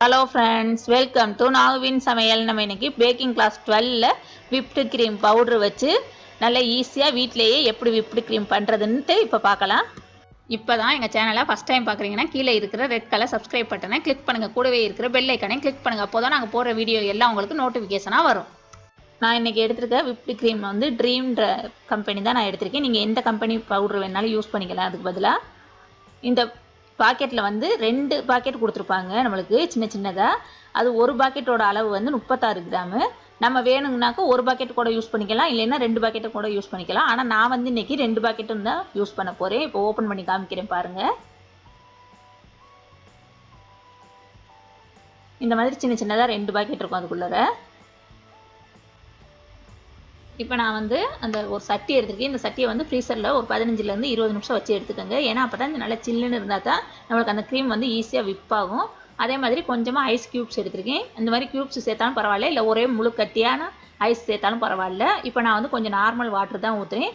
Hello friends, welcome to நாகுவின் சமையல். நம்ம இன்னைக்கு பேக்கிங் கிளாஸ் 12ல் விப்டு க்ரீம் பவுட்ரு வச்சு நல்லா ஈஸியாக வீட்டிலேயே எப்படி விப்டு க்ரீம் பண்ணுறதுன்ட்டு இப்போ பார்க்கலாம். இப்போ தான் எங்கள் சேனலை ஃபஸ்ட் டைம் பார்க்குறீங்கன்னா கீழே இருக்கிற ரெட் கலர் சப்ஸ்கிரைப் பட்டனை கிளிக் பண்ணுங்கள். கூடவே இருக்கிற பெல் ஐக்கனையும் கிளிக் பண்ணுங்கள். அப்போ தான் நாங்கள் போடுற வீடியோ எல்லாம் உங்களுக்கு நோட்டிஃபிகேஷனாக வரும். நான் இன்றைக்கி எடுத்துருக்க விப்டு க்ரீம் வந்து ட்ரீம்ன்ற கம்பெனி தான் நான் எடுத்திருக்கேன். நீங்கள் எந்த கம்பெனி பவுட்ரு வேணாலும் யூஸ் பண்ணிக்கலாம். அதுக்கு பதிலாக இந்த பாக்கெட்டில் வந்து 2 பாக்கெட் கொடுத்துருப்பாங்க நம்மளுக்கு சின்ன சின்னதாக. அது ஒரு பாக்கெட்டோட அளவு வந்து 36 கிராமு. நம்ம வேணுங்கனாக்கா ஒரு பாக்கெட் கூட யூஸ் பண்ணிக்கலாம், இல்லைன்னா 2 பாக்கெட்டை கூட யூஸ் பண்ணிக்கலாம். ஆனால் நான் வந்து இன்றைக்கி 2 பாக்கெட்டும் தான் யூஸ் பண்ண போகிறேன். இப்போ ஓப்பன் பண்ணி காமிக்கிறேன் பாருங்கள். இந்த மாதிரி சின்ன சின்னதாக 2 பாக்கெட் இருக்கும் அதுக்குள்ளே. இப்போ நான் வந்து அந்த ஒரு சட்டி எடுத்துருக்கேன். இந்த சட்டியை வந்து ஃப்ரீசரில் ஒரு 15லேருந்து 20 நிமிஷம் வச்சு எடுத்துக்கோங்க. ஏன்னா அப்போ தான் நல்லா சில்லுன்னு இருந்தால் தான் நம்மளுக்கு அந்த க்ரீம் வந்து ஈஸியாக விப்பாகும். அதே மாதிரி கொஞ்சமாக ஐஸ் க்யூப்ஸ் எடுத்துருக்கேன். இந்த மாதிரி க்யூப்ஸ் சேர்த்தாலும் பரவாயில்ல, இல்லை ஒரே முழு கட்டியான ஐஸ் சேர்த்தாலும் பரவாயில்ல. இப்போ நான் வந்து கொஞ்சம் நார்மல் வாட்டர் தான் ஊற்றுறேன்.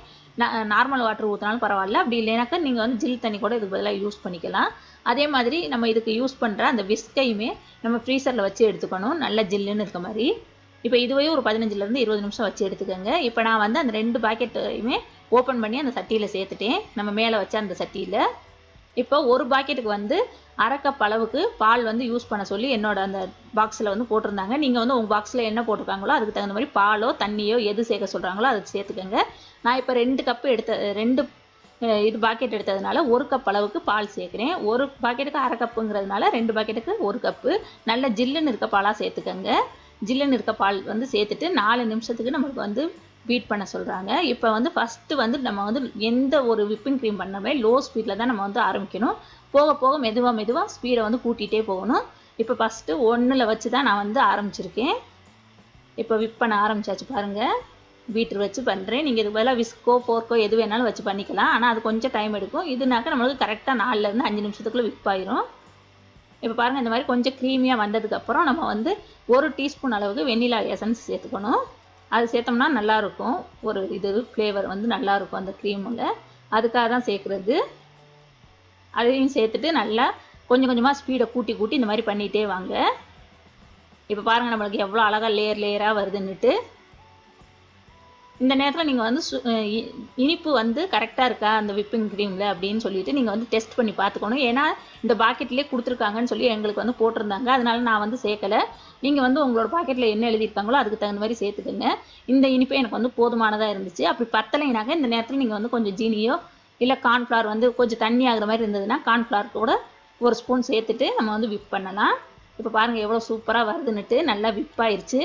நார்மல் வாட்டர் ஊற்றினாலும் பரவாயில்ல. அப்படி இல்லைனாக்கா நீங்கள் வந்து ஜில் தண்ணி கூட இதுக்கு பதிலாக யூஸ் பண்ணிக்கலாம். அதே மாதிரி நம்ம இதுக்கு யூஸ் பண்ணுற அந்த விஸ்கையுமே நம்ம ஃப்ரீசரில் வச்சு எடுத்துக்கணும், நல்ல ஜில்லுன்னு இருக்க மாதிரி. இப்போ இதுவே ஒரு 15லேருந்து 20 நிமிஷம் வச்சு எடுத்துக்கோங்க. இப்போ நான் வந்து அந்த 2 பாக்கெட்டையுமே ஓப்பன் பண்ணி அந்த சட்டியில் சேர்த்துட்டேன், நம்ம மேலே வச்ச அந்த சட்டியில். இப்போ ஒரு பாக்கெட்டுக்கு வந்து 1/2 கப் அளவுக்கு பால் வந்து யூஸ் பண்ண சொல்லி என்னோட அந்த பாக்ஸில் வந்து போட்டிருந்தாங்க. நீங்கள் வந்து உங்கள் பாக்ஸில் என்ன போட்டிருக்காங்களோ அதுக்கு தகுந்த மாதிரி பாலோ தண்ணியோ எது சேர்க்க சொல்கிறாங்களோ அதை சேர்த்துக்கோங்க. நான் இப்போ 2 கப்பு இது பாக்கெட் எடுத்ததுனால 1 கப் அளவுக்கு பால் சேர்க்குறேன். ஒரு பாக்கெட்டுக்கு 1/2 கப்புங்கிறதுனால 2 பாக்கெட்டுக்கு 1 கப்பு. நல்ல ஜில்லுன்னு இருக்க பாலாக சேர்த்துக்கோங்க. ஜில்லுன்னு இருக்க பால் வந்து சேர்த்துட்டு 4 நிமிஷத்துக்கு நம்மளுக்கு வந்து பீட் பண்ண சொல்கிறாங்க. இப்போ வந்து ஃபஸ்ட்டு வந்து நம்ம வந்து எந்த ஒரு விப்பிங் க்ரீம் பண்ணவே லோ ஸ்பீடில் தான் நம்ம வந்து ஆரம்பிக்கணும். போக போக மெதுவாக ஸ்பீடை வந்து கூட்டிகிட்டே போகணும். இப்போ ஃபஸ்ட்டு 1ல் வச்சு தான் நான் வந்து ஆரம்பிச்சிருக்கேன். இப்போ விப் பண்ண ஆரம்பிச்சாச்சு பாருங்கள். பீட்ரு வச்சு பண்ணுறேன். நீங்கள் இது பதிலாக விஸ்கோ ஃபோர்க்கோ எது வேணாலும் வச்சு பண்ணிக்கலாம். ஆனால் அது கொஞ்சம் டைம் எடுக்கும். இதுனாக்கா நம்மளுக்கு கரெக்டாக 4லேருந்து 5 நிமிஷத்துக்குள்ளே விப்பாயிரும். இப்போ பாருங்கள், இந்த மாதிரி கொஞ்சம் க்ரீமியாக வந்ததுக்கப்புறம் நம்ம வந்து 1 டீஸ்பூன் அளவுக்கு வெண்ணிலா எசன்ஸ் சேர்த்துக்கணும். அது சேர்த்தோம்னா நல்லாயிருக்கும், ஒரு இது ஃப்ளேவர் வந்து நல்லாயிருக்கும் அந்த க்ரீமில். அதுக்காக தான் சேர்க்குறது. அதையும் சேர்த்துட்டு நல்லா கொஞ்சம் கொஞ்சமாக ஸ்பீடை கூட்டி இந்த மாதிரி பண்ணிகிட்டே வாங்க. இப்போ பாருங்கள் நம்மளுக்கு எவ்வளோ அழகாக லேயராக வருதுன்னுட்டு. இந்த நேரத்தில் நீங்கள் வந்து இனிப்பு வந்து கரெக்டாக இருக்கா அந்த விப்பிங் க்ரீமில் அப்படின்னு சொல்லிட்டு நீங்கள் வந்து டெஸ்ட் பண்ணி பார்த்துக்கணும். ஏன்னா இந்த பாக்கெட்லேயே கொடுத்துருக்காங்கன்னு சொல்லி எங்களுக்கு வந்து போட்டிருந்தாங்க, அதனால நான் வந்து சேர்க்கலை. நீங்கள் வந்து உங்களோட பாக்கெட்டில் என்ன எழுதியிருக்காங்களோ அதுக்கு தகுந்த மாதிரி சேர்த்துக்கோங்க. இந்த இனிப்பே எனக்கு வந்து போதுமானதாக இருந்துச்சு. அப்படி பத்தலைனாக்க இந்த நேரத்தில் நீங்கள் வந்து கொஞ்சம் ஜீனியோ இல்லை கார்ன்ஃப்ளவர் வந்து கொஞ்சம் தண்ணி ஆகிற மாதிரி இருந்ததுன்னா கார்ன்ஃப்ளவர் கூட 1 ஸ்பூன் சேர்த்துட்டு நம்ம வந்து விப் பண்ணலாம். இப்போ பாருங்கள் எவ்வளோ சூப்பராக வருதுன்னுட்டு. நல்லா விப்பாயிருச்சு,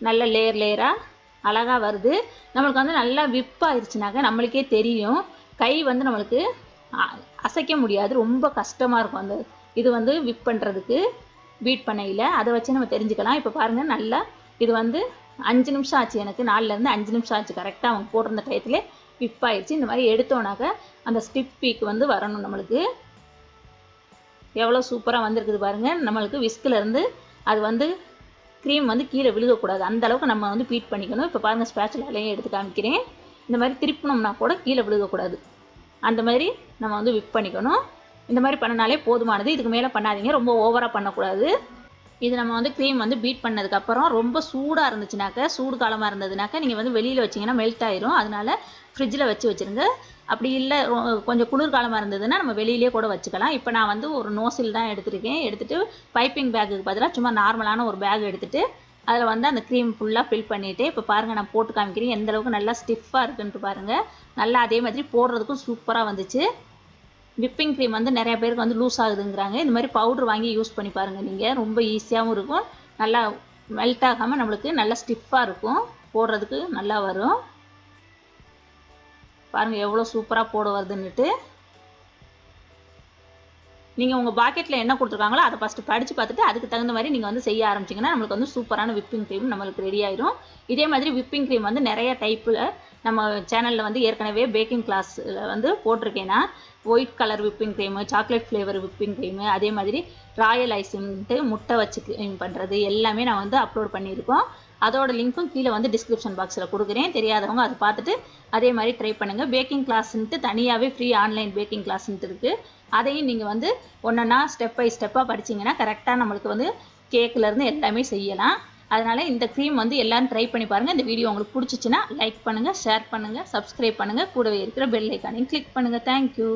நல்ல லேயராக அழகாக வருது. நம்மளுக்கு வந்து நல்லா விப்பாயிருச்சுனாக்க நம்மளுக்கே தெரியும். கை வந்து நம்மளுக்கு அசைக்க முடியாது, ரொம்ப கஷ்டமாக இருக்கும் அந்த இது வந்து விப் பண்ணுறதுக்கு பீட் பண்ணையில். அதை வச்சு நம்ம தெரிஞ்சுக்கலாம். இப்போ பாருங்கள், நல்லா இது வந்து 5 நிமிஷம் ஆச்சு எனக்கு, 4லேருந்து 5 நிமிஷம் ஆச்சு. கரெக்டாக அவங்க போட்டிருந்த டயத்தில் விப்பாயிருச்சு. இந்த மாதிரி எடுத்தோன்னாக்க அந்த ஸ்டிப் பீக் வந்து வரணும். நம்மளுக்கு எவ்வளோ சூப்பராக வந்திருக்குது பாருங்கள். நம்மளுக்கு விஸ்கிலேருந்து அது வந்து க்ரீம் வந்து கீழே விழுகக்கூடாது, அந்த அளவுக்கு நம்ம வந்து பீட் பண்ணிக்கணும். இப்போ பாருங்கள், ஸ்பேச்சுலாலையும் எடுத்து காமிக்கிறேன். இந்த மாதிரி திருப்பினோம்னா கூட கீழே விழுகக்கூடாது, அந்த மாதிரி நம்ம வந்து விப் பண்ணிக்கணும். இந்த மாதிரி பண்ணினாலே போதுமானது. இதுக்கு மேலே பண்ணாதீங்க, ரொம்ப ஓவராக பண்ணக்கூடாது. இது நம்ம வந்து க்ரீம் வந்து பீட் பண்ணதுக்கப்புறம் ரொம்ப சூடாக இருந்துச்சுனாக்க, சூடு காலமாக இருந்ததுனாக்கா நீங்கள் வந்து வெளியில் வச்சிங்கன்னா மெல்ட் ஆயிரும். அதனால் ஃப்ரிட்ஜில் வச்சுருங்க. அப்படி இல்லை கொஞ்சம் குளிர்காலமாக இருந்ததுன்னா நம்ம வெளியிலே கூட வச்சுக்கலாம். இப்போ நான் வந்து ஒரு நோசில் தான் எடுத்துருக்கேன். எடுத்துகிட்டு பைப்பிங் பேக்குக்கு பதிலாக சும்மா நார்மலான ஒரு பேக் எடுத்துகிட்டு அதில் வந்து அந்த க்ரீம் ஃபுல்லாக ஃபில் பண்ணிவிட்டு இப்போ பாருங்கள் நான் போட்டு காமிக்கிறேன் எந்தளவுக்கு நல்லா ஸ்டிஃபாக இருக்குன்ட்டு பாருங்கள். நல்லா அதே மாதிரி போடுறதுக்கும் சூப்பராக வந்துச்சு. விப்பிங் க்ரீம் வந்து நிறைய பேருக்கு வந்து லூஸ் ஆகுதுங்கிறாங்க. இந்த மாதிரி பவுட்ரு வாங்கி யூஸ் பண்ணி பாருங்கள் நீங்கள். ரொம்ப ஈஸியாகவும் இருக்கும், நல்லா மெல்ட் ஆகாமல் நம்மளுக்கு நல்லா ஸ்டிஃபாக இருக்கும், போடுறதுக்கு நல்லா வரும். பாருங்கள் எவ்வளோ சூப்பராக போட வருதுன்னுட்டு. நீங்கள் உங்கள் பாக்கெட்டில் என்ன கொடுத்துருக்காங்களோ அதை ஃபஸ்ட்டு படித்து பார்த்துட்டு அதுக்கு தகுந்த மாதிரி நீங்கள் வந்து செய்ய ஆரம்பிச்சிங்கன்னா நம்மளுக்கு வந்து சூப்பரான விப்பிங் க்ரீம் நம்மளுக்கு ரெடி ஆயிடும். இதே மாதிரி விப்பிங் க்ரீம் வந்து நிறைய டைப்பில் நம்ம சேனலில் வந்து ஏற்கனவே பேக்கிங் கிளாஸில் வந்து போட்டிருக்கேன்னா, white colour whipping cream, chocolate flavour whipping cream, அதே மாதிரி ராயல் ஐசிங்ட்டு முட்டை வச்சு க்ரீம் பண்ணுறது எல்லாமே நான் வந்து அப்லோட் பண்ணியிருக்கோம். அதோட லிங்க்கும் கீழே வந்து டிஸ்கிரிப்ஷன் பாக்ஸில் கொடுக்குறேன். தெரியாதவங்க அதை பார்த்துட்டு அதே மாதிரி ட்ரை பண்ணுங்கள். பேக்கிங் கிளாஸ்ன்ட்டு தனியாகவே ஃப்ரீ ஆன்லைன் பேக்கிங் கிளாஸ்ன்ட்டு இருக்குது. அதையும் நீங்கள் வந்து ஒன்றா ஸ்டெப் பை ஸ்டெப்பாக படிச்சிங்கன்னா கரெக்டாக நம்மளுக்கு வந்து கேக்லேருந்து எல்லாமே செய்யலாம். அதனால் இந்த க்ரீம் வந்து எல்லோரும் ட்ரை பண்ணி பாருங்கள். இந்த வீடியோ உங்களுக்கு பிடிச்சிச்சின்னா லைக் பண்ணுங்கள், ஷேர் பண்ணுங்கள், சப்ஸ்கிரைப் பண்ணுங்கள். கூடவே இருக்கிற பெல் ஐக்கானையும் கிளிக் பண்ணுங்கள். தேங்க்யூ.